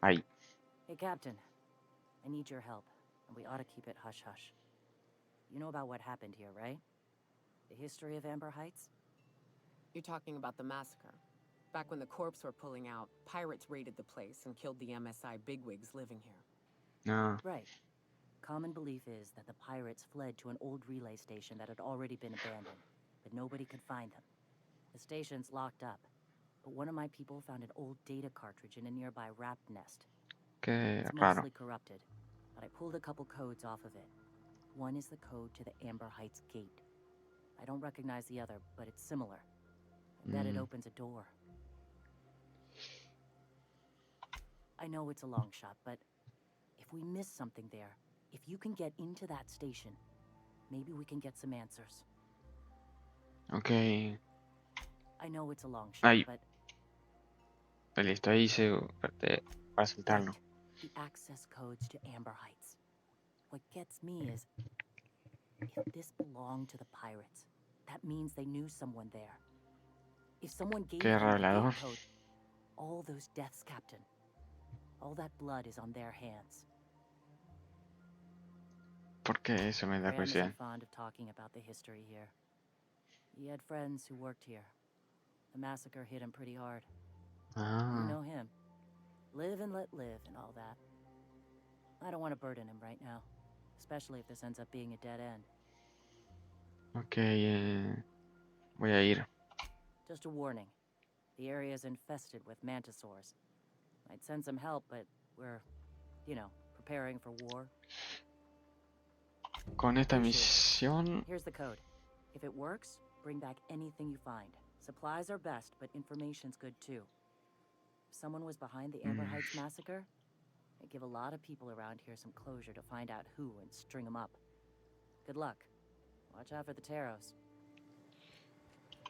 Ahí. Hey, Captain. I need your help, and we ought to keep it hush-hush. You know about what happened here, right? The history of Amber Heights? You're talking about the massacre. Back when the corps were pulling out, pirates raided the place and killed the MSI bigwigs living here. No. Right. Common belief is that the pirates fled to an old relay station that had already been abandoned, but nobody could find them. The station's locked up, but one of my people found an old data cartridge in a nearby rat nest. Qué It's raro. mostly corrupted, but I pulled a couple codes off of it. One is the code to the Amber Heights gate. I don't recognize the other, but it's similar. I bet it opens a door. I know it's a long shot, but if we miss something there, if you can get into that station, maybe we can get some answers. Ok. I know it's a long shot, Ahí. but Listo, ahí hice para soltarlo. right, the access codes to Amber Heights. What gets me is, if this belonged to the pirates, that means they knew someone there. If someone gave Qué them the revelador. gate code, all those deaths, Captain, all that blood is on their hands. ¿Por qué eso me da Graham curiosidad? isn't fond of talking about the history here. He had friends who worked here. The massacre hit him pretty hard. You Ah, know him. Live and let live and all that. I don't want to burden him right now, especially if this ends up being a dead end. ok. Voy a ir. Just a warning. The area is infested with mantisaurs. I'd send some help, but we're, preparing for war. Con esta Appreciate it. misión. Here's the code. If it works, bring back anything you find. Supplies are best, but information's good too. If someone was behind the Amber Heights massacre, it'd give a lot of people around here some closure to find out who and string them up. Good luck. Watch out for the taros.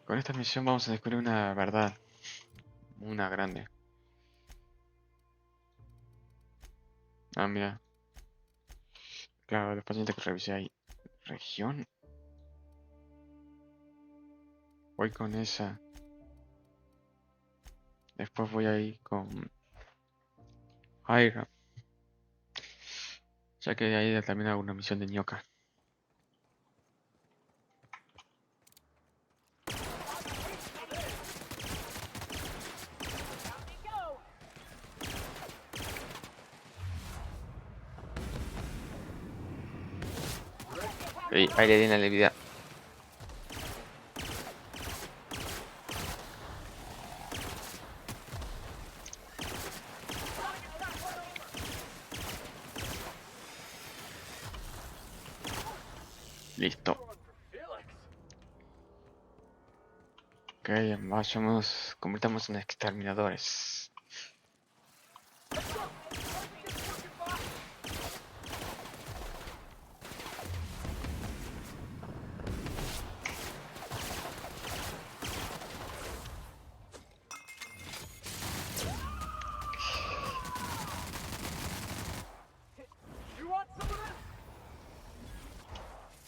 Con esta misión vamos a descubrir una verdad. Una grande. Ah, mira. Claro, los pacientes que revisé ahí. ¿Región? Voy con esa. Después voy ahí con Aira. Ya que ahí también hago una misión de ñoca. Ahí le di la vida. Listo. Ok, vayamos. Convirtamos en exterminadores.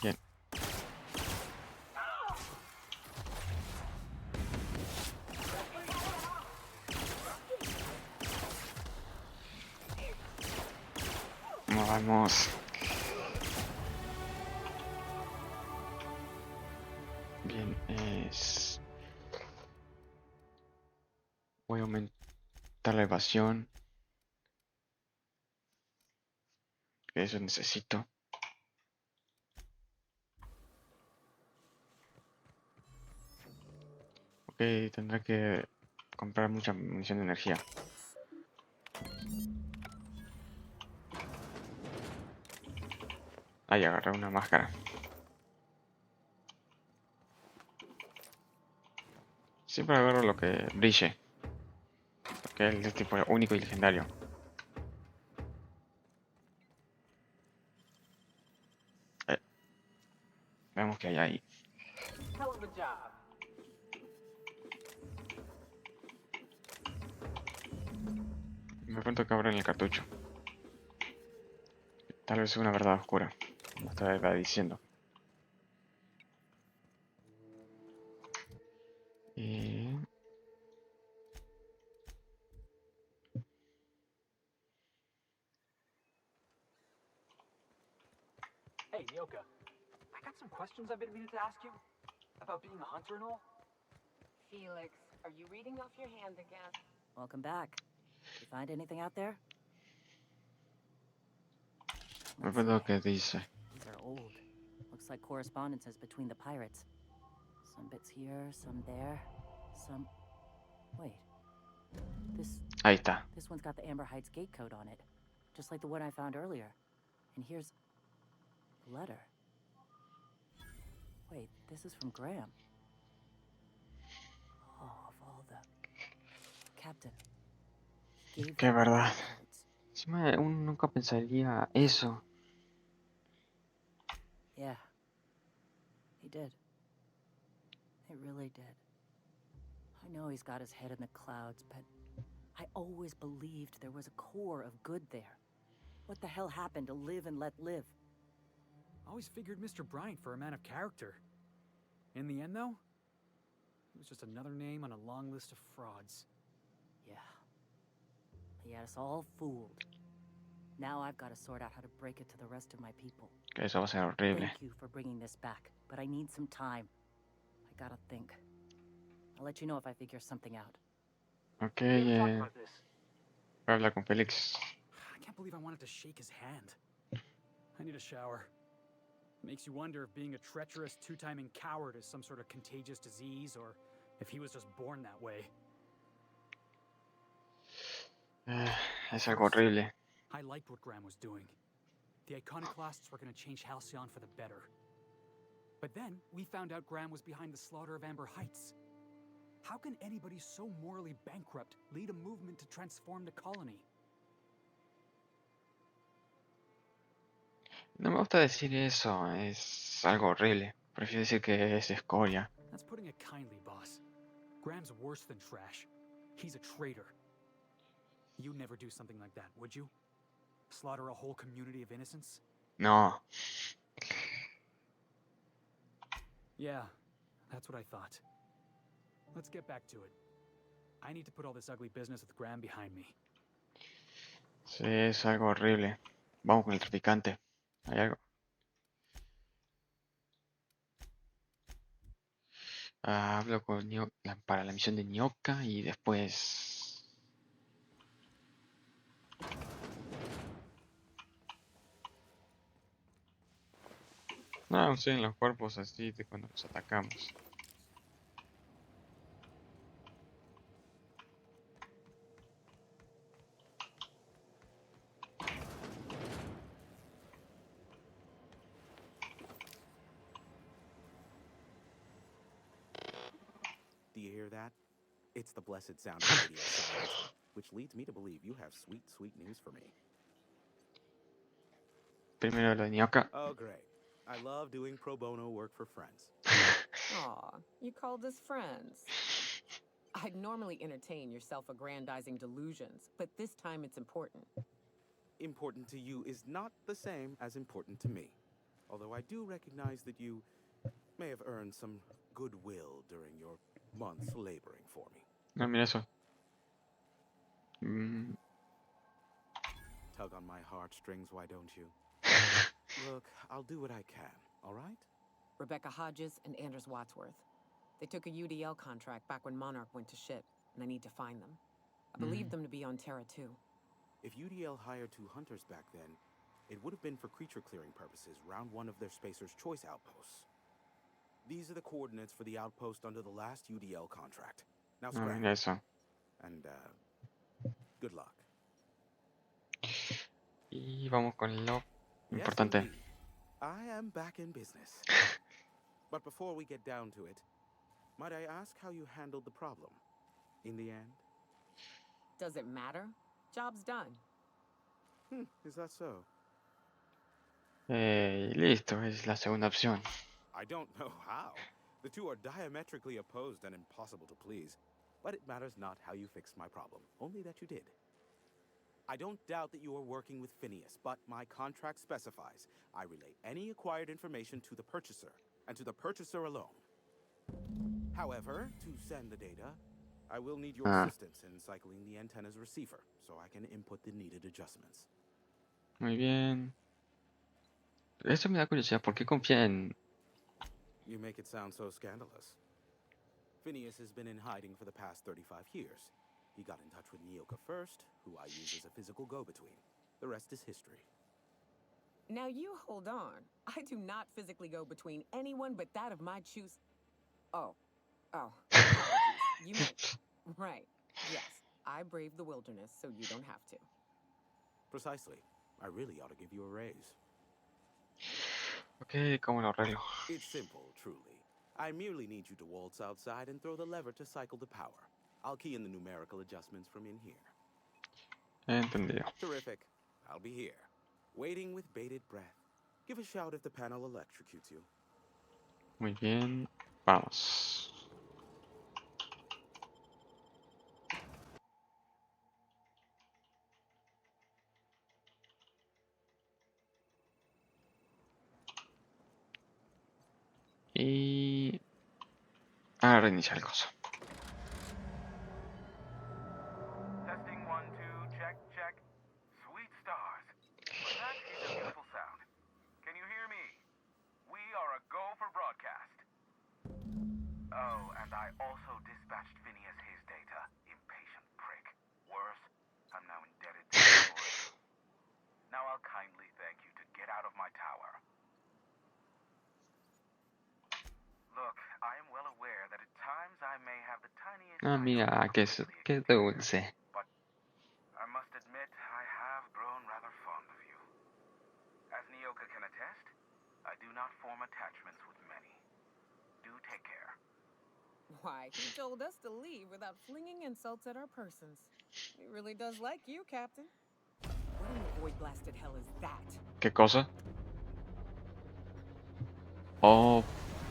Bien. Vamos. Bien, voy a aumentar la evasión. Que eso necesito. Ok, tendré que comprar mucha munición de energía. Ahí agarré una máscara. Siempre agarro lo que brille. Porque es de tipo único y legendario. Veamos que hay ahí. Hell of a job. Me pregunto qué habrá en el cartucho. Tal vez una verdad oscura. Hasta va diciendo. Y... Hey, Nyoka. I got some questions I've been meaning to ask you. About being a hunter and all. Felix, are you reading off your hand again? Welcome back. You find anything out there? Me Let's pregunto see. qué dice. These are old. Looks like correspondences between the pirates. Some bits here, some there, some... Wait. Ahí está. This one's got the Amber Heights gate code on it. Just like the one I found earlier. And here's... a letter. Wait, this is from Graham. Oh, of all the... Captain. He gave Qué them the verdad. gate codes. Encima uno nunca pensaría eso. Yeah. He did. He really did. I know he's got his head in the clouds, but I always believed there was a core of good there. What the hell happened to live and let live? Always figured Mr. Bryant for a man of character. In the end, though, he was just another name on a long list of frauds. Yeah. He had us all fooled. Now I've got to sort out how to break it to the rest of my people. Que eso va a ser horrible. Thank you for bringing this back, but I need some time. I gotta think. I'll let you know if I figure something out. Ok, We haven't talked about this. voy a hablar con Félix. I can't believe I wanted to shake his hand. I need a shower. Makes you wonder if being a treacherous, two-timing coward is some sort of contagious disease, or if he was just born that way. Es algo horrible. I liked what Graham was doing. The Iconoclasts were going to change Halcyon for the better. But then, we found out Graham was behind the slaughter of Amber Heights. How can anybody so morally bankrupt lead a movement to transform the colony? No me gusta decir eso, es algo horrible. Prefiero decir que es escoria. That's putting it kindly, boss. Graham's worse than trash. He's a traitor. You'd never do something like that, would you? Slaughter a whole community of innocents? No. Yeah, that's what I thought. Let's get back to it. I need to put all this ugly business with Graham behind me. Sí, es algo horrible. Vamos con el traficante. ¿Hay algo? Hablo con para la misión de Nyoka y después... No, sí, en los cuerpos así de cuando los atacamos. Do you hear that? It's the blessed sound of radio silence, which leads me to believe you have sweet, sweet news for me. Primero lo de Nyoka. Oh, great. I love doing pro bono work for friends. Aw, you called us friends. I'd normally entertain your self-aggrandizing delusions, but this time it's important. Important to you is not the same as important to me. Although I do recognize that you may have earned some goodwill during your months laboring for me. No, mira eso. Tug on my heartstrings, why don't you? Look, I'll do what I can, all right? Rebecca Hodges and Anders Wadsworth. They took a UDL contract back when Monarch went to shit, and I need to find them. I believe them to be on Terra too. If UDL hired 2 hunters back then, it would have been for creature clearing purposes, round 1 of their Spacer's Choice outposts. These are the coordinates for the outpost under the last UDL contract. Now No, scram. mira eso. And, good luck. Y vamos con lo Yes, importante. indeed. I am back in business. But before we get down to it, might I ask how you handled the problem? In the end? Does it matter? Job's done. Is that so? Listo, es la segunda opción. I don't know how. The two are diametrically opposed and impossible to please. But it matters not how you fixed my problem, only that you did. I don't doubt that you are working with Phineas, but my contract specifies I relay any acquired information to the purchaser, and to the purchaser alone. However, to send the data, I will need your assistance in cycling the antenna's receiver, so I can input the needed adjustments. Muy bien. Eso me da curiosidad. ¿Por qué confía en...? You make it sound so scandalous. Phineas has been in hiding for the past 35 years. He got in touch with Nyoka first, who I use as a physical go-between. The rest is history. Now you hold on. I do not physically go between anyone but that of my choose. Oh. Apologies. You meant... Right. Yes. I braved the wilderness, so you don't have to. Precisely. I really ought to give you a raise. Ok, ¿cómo lo arreglo? It's simple, truly. I merely need you to waltz outside and throw the lever to cycle the power. I'll key in the numerical adjustments from in here. Entendido. Terrific. I'll be here, waiting with bated breath. Give a shout if the panel electrocutes you. Muy bien. Vamos. Y... a reiniciar el coso. Testing 1, 2, check, check. Sweet stars. That is a beautiful sound. Can you hear me? We are a go for broadcast. Oh, and I also dispatched Phineas his data. Impatient prick. Worse, I'm now indebted to him for it. Now I'll kindly thank you to get out of my tower. Look, I am well aware that at times I may have the tiniest... Ah, mira, qué dulce. But I must admit, I have grown rather fond of you. As Nyoka can attest, I do not form attachments with many. Do take care. Why, he told us to leave without flinging insults at our persons. He really does like you, Captain. What in the void-blasted hell is that? ¿Qué cosa? Oh,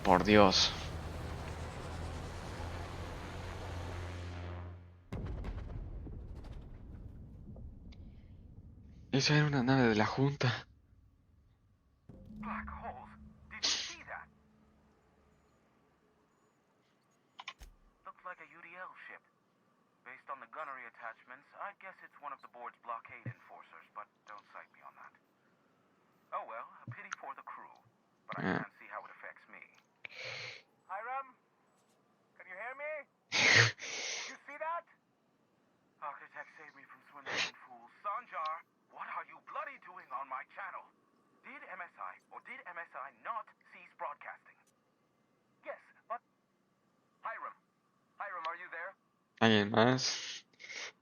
por Dios. Esa era una nave de la Junta. Black holes. Did you see that? Looks like a UDL ship. Based on the gunnery attachments, I guess it's one of the board's blockade enforcers, but don't cite me on that. Oh well, a pity for the crew, but I can't see how it affects me. Hiram? Can you hear me? You see that? Architect saved me from swindling fools. Sanjar, what are you bloody doing on my channel? Did MSI or did MSI not cease broadcasting? Yes, but... Hiram, are you there? ¿Alguien más?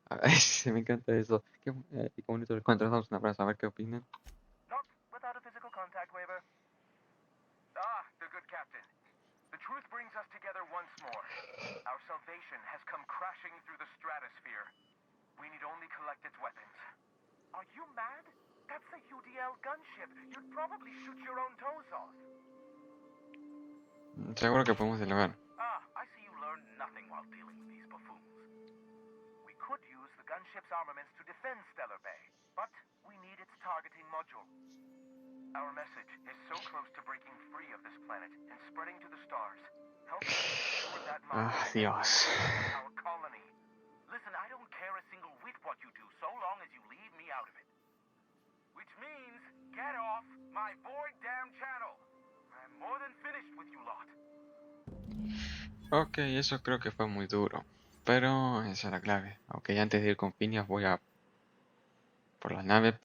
Ay, me encanta eso. Qué bonito el encuentro. Damos un abrazo a ver qué opinan. Not without a physical contact waiver. Ah, the good captain. The truth brings us together once more. Our salvation has come crashing through the stratosphere. We need only collect its weapons. Are you mad? That's the UDL gunship. You'd probably shoot your own toes off. Seguro que podemos dialogar. Ah, I see you learned nothing while dealing with these buffoons. We could use the gunship's armaments to defend Stellar Bay, but we need its targeting module. Our message is so close to breaking free of this planet and spreading to the stars. Help us ensure that Dios. our colony. Listen, I don't care a single whit what you do, so long as you leave me out of it. Which means, get off my void damn channel. I'm more than finished with you lot. Ok, eso creo que fue muy duro. Pero esa es la clave. Ok, antes de ir con Phineas voy a por la nave